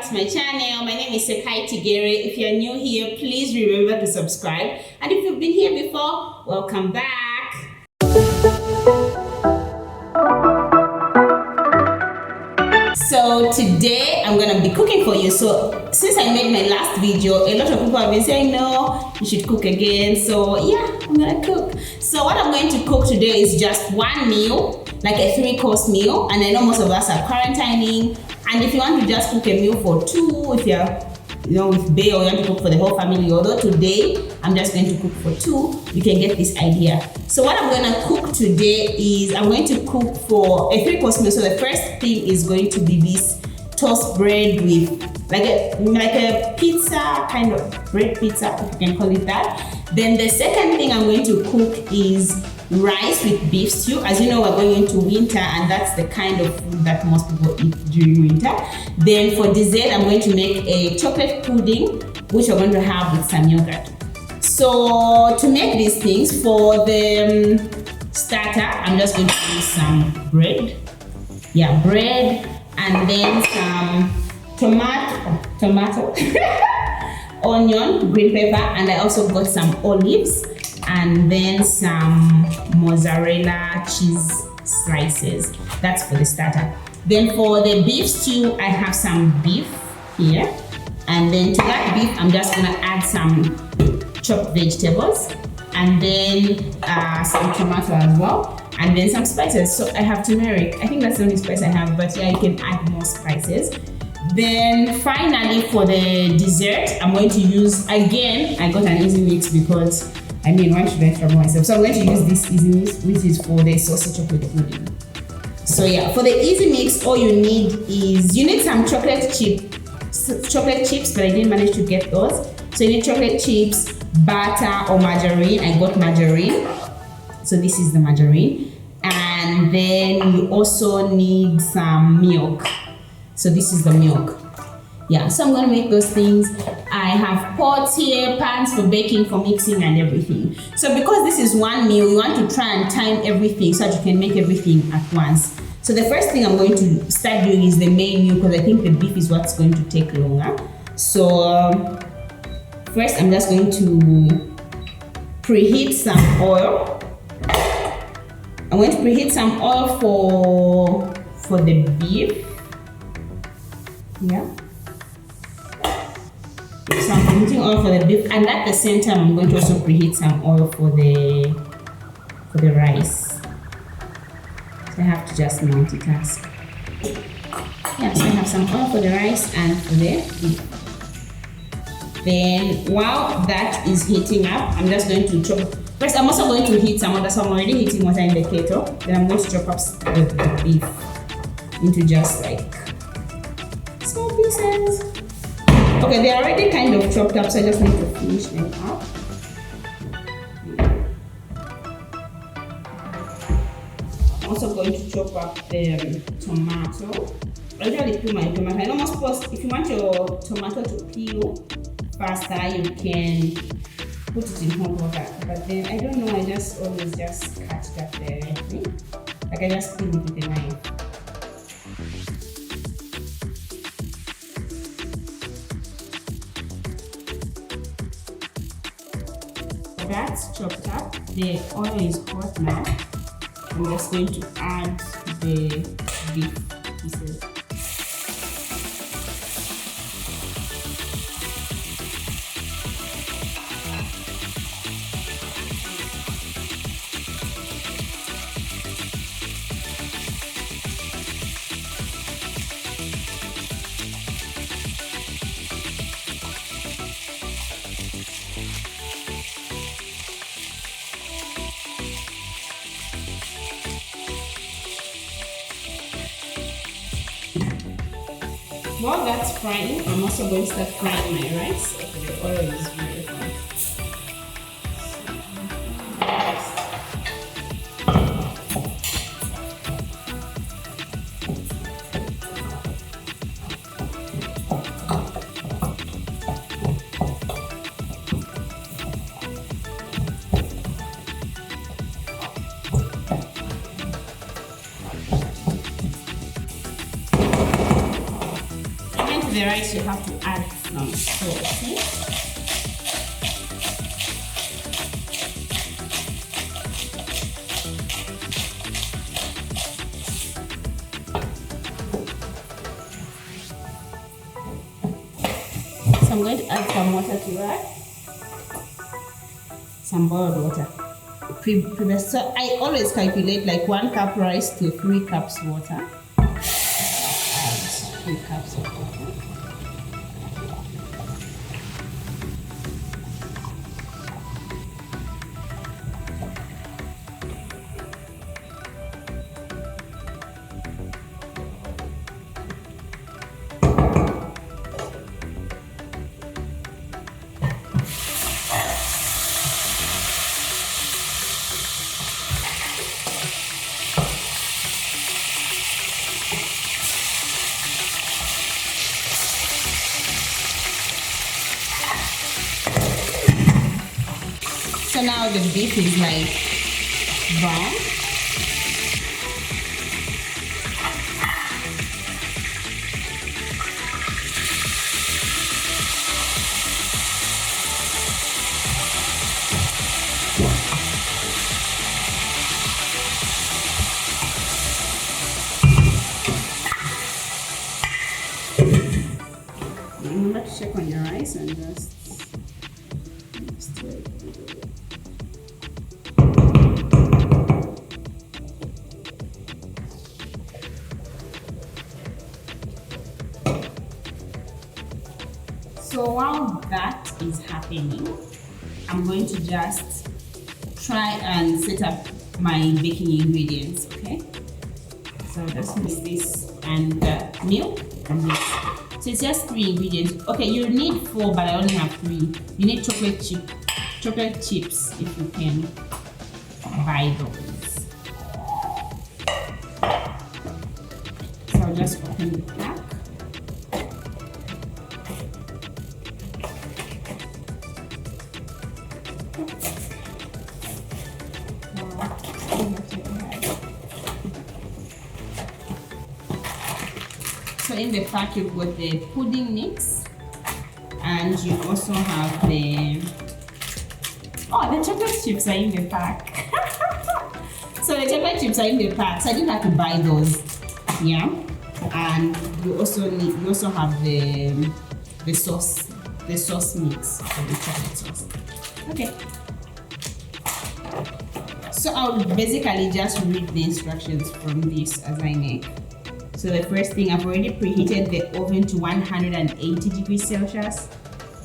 back to my channel. My name is Sekayi Tigere. If you're new here, please remember to subscribe. And if you've been here before, welcome back. So today I'm gonna be cooking for you. So since I made my last video, a lot of people have been saying no, you should cook again. So yeah, I'm gonna cook. So what I'm going to cook today is just one meal, like a 3-course meal. And I know most of us are quarantining. And if you want to just cook a meal for two, if you're with Bay, or you want to cook for the whole family, although today I'm just going to cook for two, you can get this idea. So what I'm going to cook today is I'm going to cook for a 3-course meal. So the first thing is going to be this toast bread with like a pizza, kind of bread pizza, if you can call it that. Then the second thing I'm going to cook is rice with beef stew. As you know, we're going into winter, and that's the kind of food that most people eat during winter. Then for dessert, I'm going to make a chocolate pudding, which we're going to have with some yogurt. So to make these things, for the starter, I'm just going to use some bread. Yeah, bread, and then some tomato, onion, green pepper, and I also got some olives, and then some mozzarella cheese slices. That's for the starter. Then for the beef stew, I have some beef here, and then to that beef, I'm just gonna add some chopped vegetables, and then some tomato as well, and then some spices. So I have turmeric. I think that's the only spice I have, but yeah, you can add more spices. Then finally, for the dessert, I'm going to use, again, I got an easy mix because, I mean, why should I trouble myself? So I'm going to use this easy mix, which is for the saucy chocolate pudding. So yeah, for the easy mix, all you need is, you need some chocolate chips, but I didn't manage to get those. So you need chocolate chips, butter or margarine. I got margarine. So this is the margarine. And then you also need some milk. So this is the milk. Yeah, so I'm gonna make those things. I have pots here, pans for baking, for mixing and everything. So because this is one meal, you want to try and time everything so that you can make everything at once. So the first thing I'm going to start doing is the main meal, because I think the beef is what's going to take longer. So first I'm just going to preheat some oil. I'm going to preheat some oil for the beef. Yeah. So I'm preheating oil for the beef, and at the same time I'm going to also preheat some oil for the rice. So I have to just multitask. Yeah, so I have some oil for the rice and for the beef. Then while that is heating up, I'm just going to chop. First, I'm also going to heat some water. So I'm already heating water in the kettle. Then I'm going to chop up the beef into just like small pieces. Okay, they're already kind of chopped up, so I just need to finish them up. I'm also going to chop up the tomato. I usually peel my tomato. I know most, if you want your tomato to peel faster, you can put it in hot water. But then I don't know, I just always just cut that directly. Like I just peel it with a knife. That's chopped up. The oil is hot now. I'm just going to add the beef pieces. While that's frying, I'm also going to start frying my rice. Okay, the oil is very hot. the rice, you have to add some salt. Okay? So I'm going to add some water to that. Some boiled water. So I always calculate like 1 cup rice to 3 cups water. 3 cups of water. So now the beef is like brown. Remember to check on your rice and just wait. So while that is happening, I'm going to just try and set up my baking ingredients, okay? So just mix this and milk and this. So it's just 3 ingredients. Okay, you need 4, but I only have 3. You need chocolate chips if you can buy those. So I'll just open the pack. So in the pack you've got the pudding mix, and you also have the chocolate chips are in the pack. So the chocolate chips are in the pack, so I didn't have to buy those. Yeah, and you also have the sauce mix for the chocolate sauce. Okay. So I'll basically just read the instructions from this as I make. So the first thing, I've already preheated the oven to 180 degrees Celsius.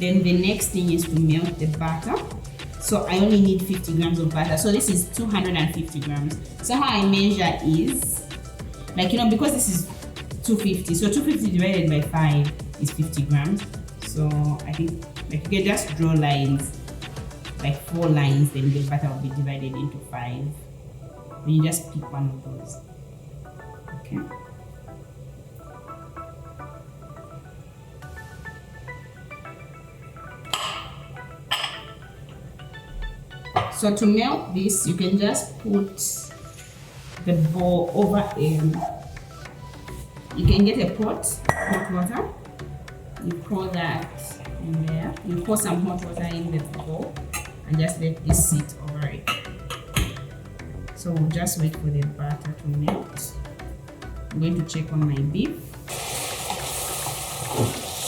Then the next thing is to melt the butter. So I only need 50 grams of butter. So this is 250 grams. So how I measure is, like, because this is 250. So 250 divided by 5 is 50 grams. So I think, like, you can just draw lines, like 4 lines, then the butter will be divided into 5. Then you just pick one of those. Okay. So to melt this, you can just put the bowl over you can get a pot, hot water. You pour that in there. You pour some hot water in the bowl and just let this sit over it. So we'll just wait for the butter to melt. I'm going to check on my beef.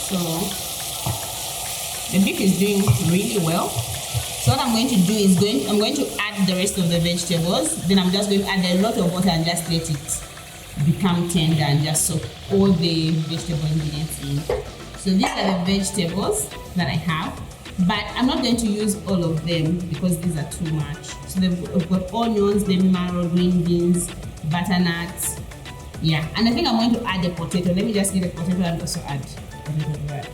So the beef is doing really well. So what I'm going to do is I'm going to add the rest of the vegetables. Then I'm just going to add a lot of water and just let it become tender and just soak all the vegetable ingredients in. So these are the vegetables that I have, but I'm not going to use all of them because these are too much. So I've got onions, lemon marrow, green beans, butternuts. Yeah, and I think I'm going to add a potato. Let me just get a potato and also add a little of that.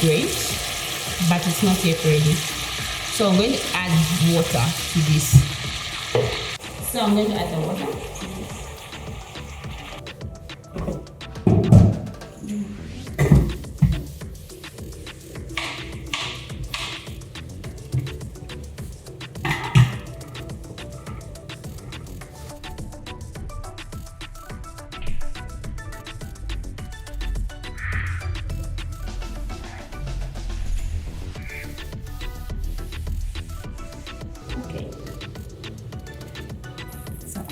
Great, but it's not yet ready. So I'm going to add water to this. So I'm going to add the water.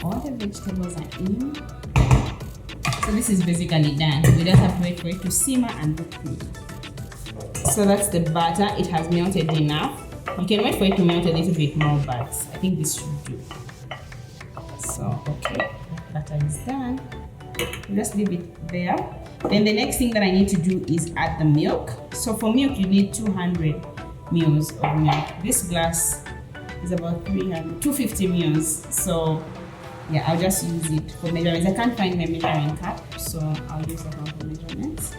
all the vegetables are in. So this is basically done. We just have to wait for it to simmer and look good. So that's the batter. It has melted enough. You can wait for it to melt a little bit more, but I think this should do. So, okay, batter is done. Just leave it there. Then the next thing that I need to do is add the milk. So for milk, you need 200 ml of milk. This glass is about 250 ml. So yeah, I'll just use it for measurements. I can't find my measuring cup, so I'll use that one for measurements.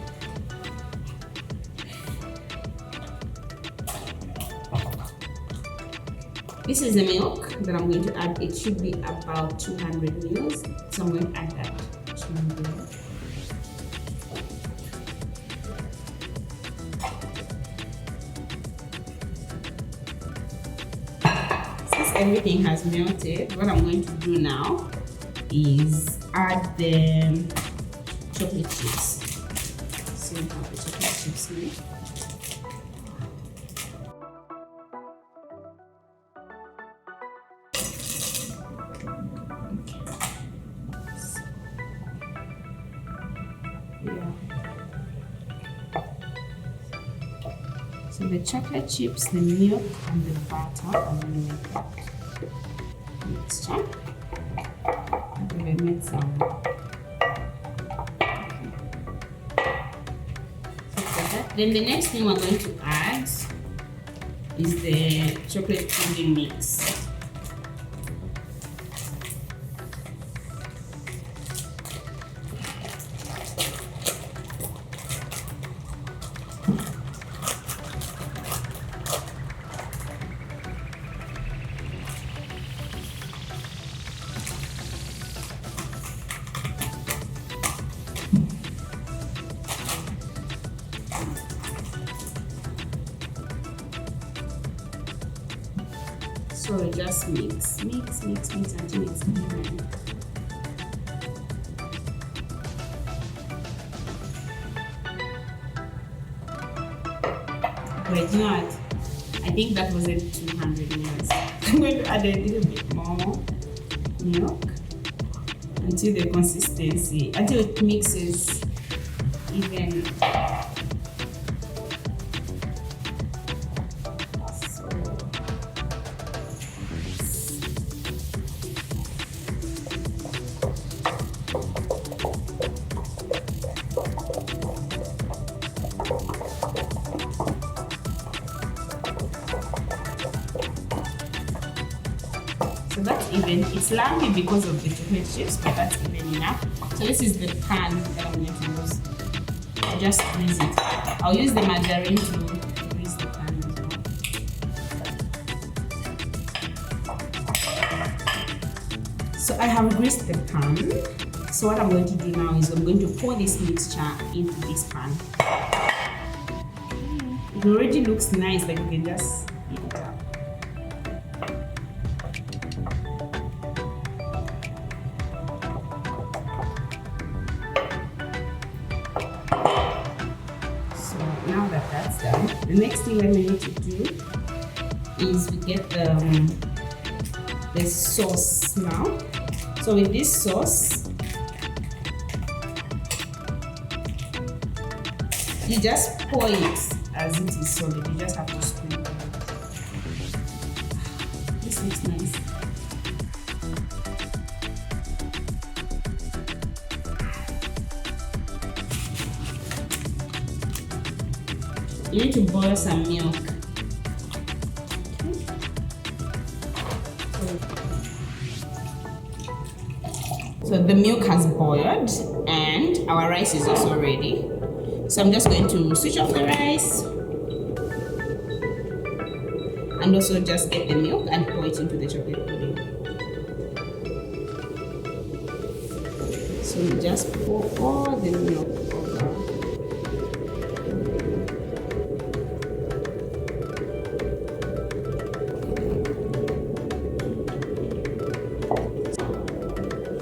This is the milk that I'm going to add. It should be about 200 ml. So I'm going to add that to the milk. Since everything has melted, what I'm going to do now is add the chocolate chips. So we have the chocolate chips here. So the chocolate chips, the milk, and the butter, and then we make that mixture. Okay, we made some. Then the next thing we're going to add is the chocolate pudding mix. So just mix until it's even. Wait, you know what? I think that was it 200 ml. I'm going to add a little bit more milk until the consistency, until it mixes even. So that's even. It's lumpy because of the chocolate chips, but that's even enough. So this is the pan that I'm going to use. I'll just grease it. I'll use the margarine to grease the pan as well. So I have greased the pan. So what I'm going to do now is I'm going to pour this mixture into this pan. It already looks nice, like you can just eat it up. Now that that's done, the next thing that we need to do is we get the sauce now. So with this sauce, you just pour it as it is solid. You just have to sprinkle it. This looks nice. You need to boil some milk. So the milk has boiled and our rice is also ready. So I'm just going to switch off the rice and also just get the milk and pour it into the chocolate pudding. So we just pour all the milk over.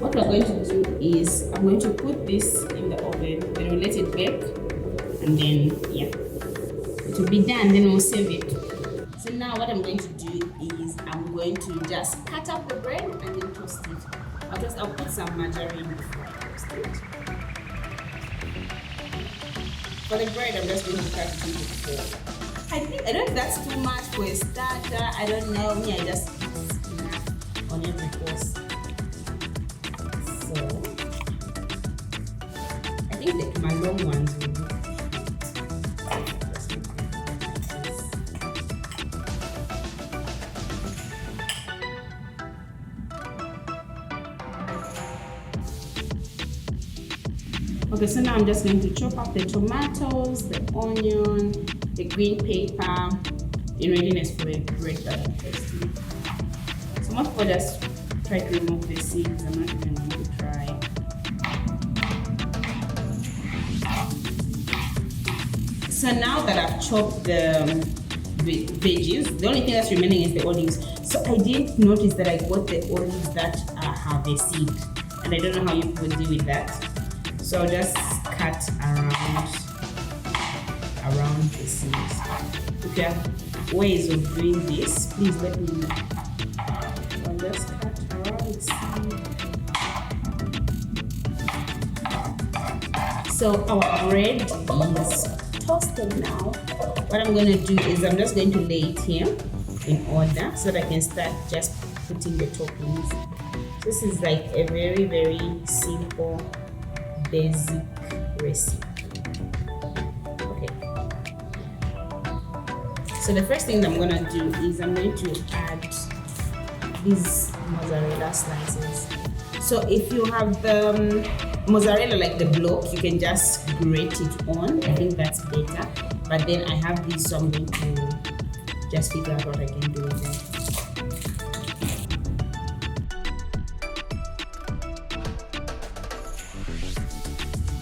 What we're going to do is I'm going to put this in the oven, then we'll let it bake, and then yeah, it will be done, then we'll save it. So now what I'm going to do is I'm going to just cut up the bread and then toast it. I'll put some margarine before I toast it. For the bread, I'm just going to cut it into four. I don't know if that's too much for a starter. I don't know. Me, I just put enough on every course. So I think like my long ones will do. Okay, so now I'm just going to chop up the tomatoes, the onion, the green pepper in readiness for the bread that I'm toasting. So most people just try to remove the seeds. I'm not even going to try. So now that I've chopped the veggies, the only thing that's remaining is the olives. So I didn't notice that I got the olives that have a seed, and I don't know how you could deal with that. So I'll just cut around the seeds. If you have ways of doing this, please let me know. So I'll just cut around the seed. So our bread is toasted now. What I'm going to do is I'm just going to lay it here in order so that I can start just putting the toppings. This is like a very, very simple basic recipe. Okay. So the first thing that I'm gonna do is I'm going to add these mozzarella slices. So if you have the mozzarella like the block, you can just grate it on. I think that's better. But then I have these, so I'm going to just figure out what I can do with them.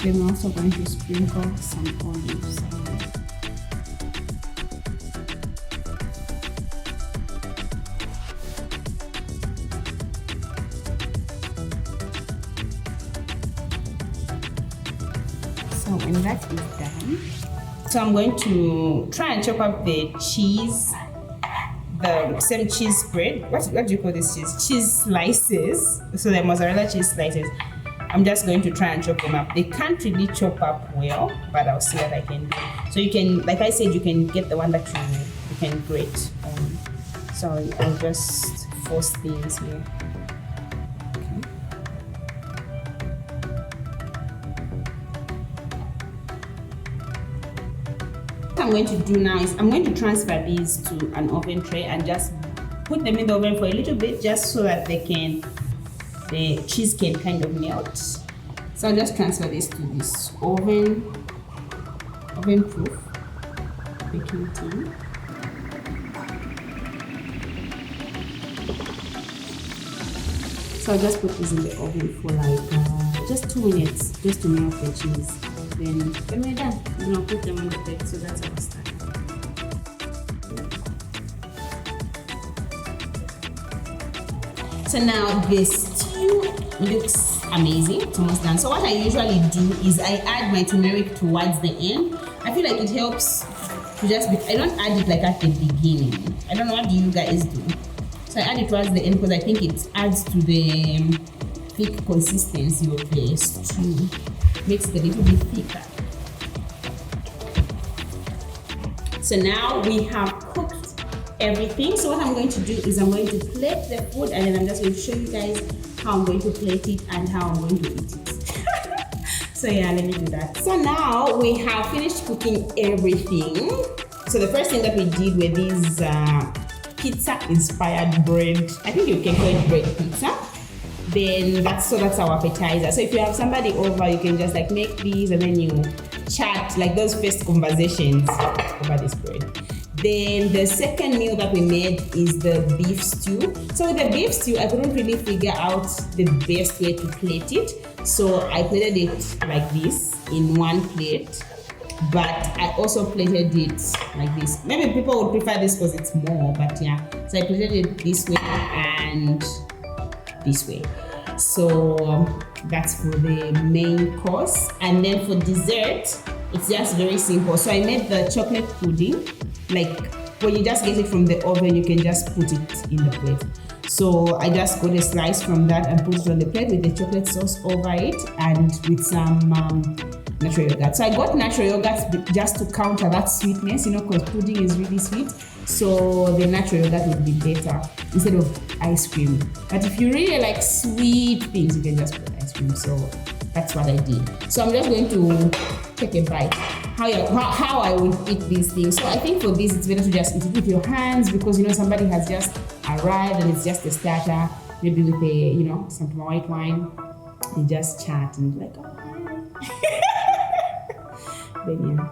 Then I'm also going to sprinkle some olives. So when that is done, so I'm going to try and chop up the cheese, the same cheese spread. What do you call this cheese? Cheese slices. So the mozzarella cheese slices. I'm just going to try and chop them up. They can't really chop up well, but I'll see what I can do. So you can, like I said, you can get the one that you can grate on. So I'll just force things here. Okay. What I'm going to do now is I'm going to transfer these to an oven tray and just put them in the oven for a little bit, just so that the cheese can kind of melt. So I'll just transfer this to this oven-proof baking tin. So I'll just put this in the oven for like just 2 minutes, just to melt the cheese. Then we're done. Then I'll put them on the plate. So that's our start. So now this stew looks amazing. It's almost done. So what I usually do is I add my turmeric towards the end. I feel like it helps to just be, I don't add it like at the beginning. I don't know, what do you guys do? So I add it towards the end because I think it adds to the thick consistency of the stew. Makes it a little bit thicker. So now we have cooked everything. So what I'm going to do is I'm going to plate the food, and then I'm just going to show you guys how I'm going to plate it and how I'm going to eat it. So yeah, let me do that. So now we have finished cooking everything. So the first thing that we did were these pizza inspired bread. I think you can call it bread pizza. Then that's our appetizer. So if you have somebody over, you can just like make these and then you chat, like those first conversations over this bread. Then the second meal that we made is the beef stew. So with the beef stew, I couldn't really figure out the best way to plate it. So I plated it like this in one plate, but I also plated it like this. Maybe people would prefer this because it's more, but yeah. So I plated it this way and this way. So that's for the main course. And then for dessert, it's just very simple. So I made the chocolate pudding. Like when you just get it from the oven, you can just put it in the plate. So I just got a slice from that and put it on the plate with the chocolate sauce over it and with some natural yogurt. So I got natural yogurt just to counter that sweetness, you know, because pudding is really sweet. So the natural yogurt would be better instead of ice cream. But if you really like sweet things, you can just put ice cream. So that's what I did. So I'm just going to take a bite. How I would eat these things. So I think for this, it's better to just eat it with your hands because, you know, somebody has just arrived and it's just a starter. Maybe with a, you know, some white wine. You just chat and like, oh, hi. Then yeah.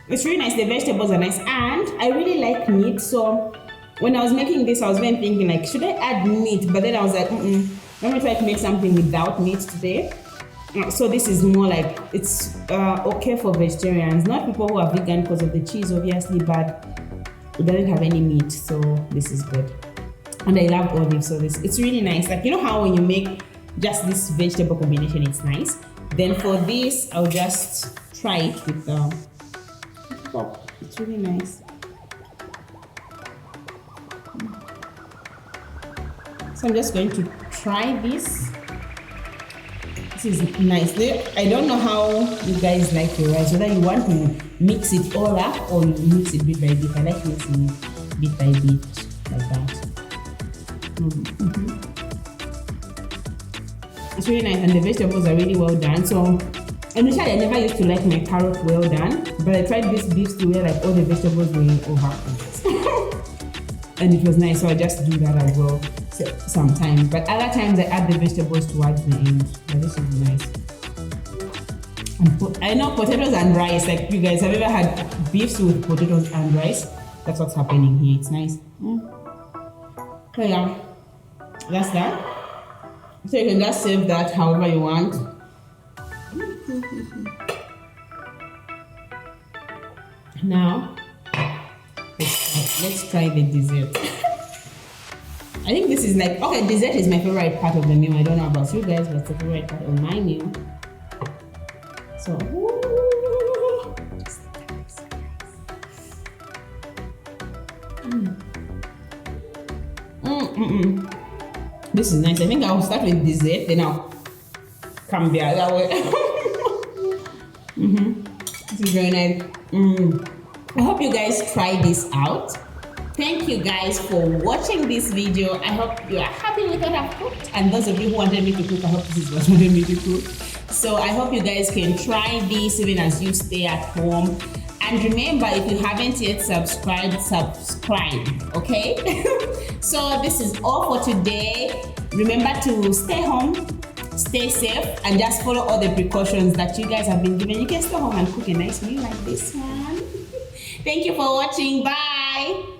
It's really nice. The vegetables are nice, and I really like meat. So when I was making this, I was then thinking like, should I add meat? But then I was like, let me try to make something without meat today. So this is more like it's okay for vegetarians, not people who are vegan because of the cheese, obviously, but it doesn't have any meat, so this is good. And I love olives, so it's really nice. Like, you know how when you make just this vegetable combination, it's nice. Then for this, I'll just try it with pork. It's really nice. So I'm just going to try this. This is nice. I don't know how you guys like your rice, whether you want to mix it all up or you mix it bit by bit. I like mixing it bit by bit like that. It's really nice, and the vegetables are really well done. So initially I never used to like my carrot well done, but I tried this beef stew where like all the vegetables were overcooked. And it was nice, so I just do that as well sometimes. But other times I add the vegetables towards the end. But this is nice. And I know potatoes and rice, like you guys have ever had beef stew with potatoes and rice? That's what's happening here. It's nice. So yeah, that's that. So you can just save that however you want. Now, let's try the dessert. I think this is like, okay, dessert is my favorite part of the meal. I don't know about you guys, but it's the favorite part of my meal. So, this is nice. I think I'll start with dessert, then I'll come the other way. This is very nice. I hope you guys try this out. Thank you guys for watching this video. I hope you are happy with what I've cooked. And those of you who wanted me to cook, I hope this is what you wanted me to cook. So I hope you guys can try this even as you stay at home. And remember, if you haven't yet subscribed, subscribe, okay? So this is all for today. Remember to stay home, stay safe, and just follow all the precautions that you guys have been given. You can stay home and cook a nice meal like this one. Thank you for watching. Bye.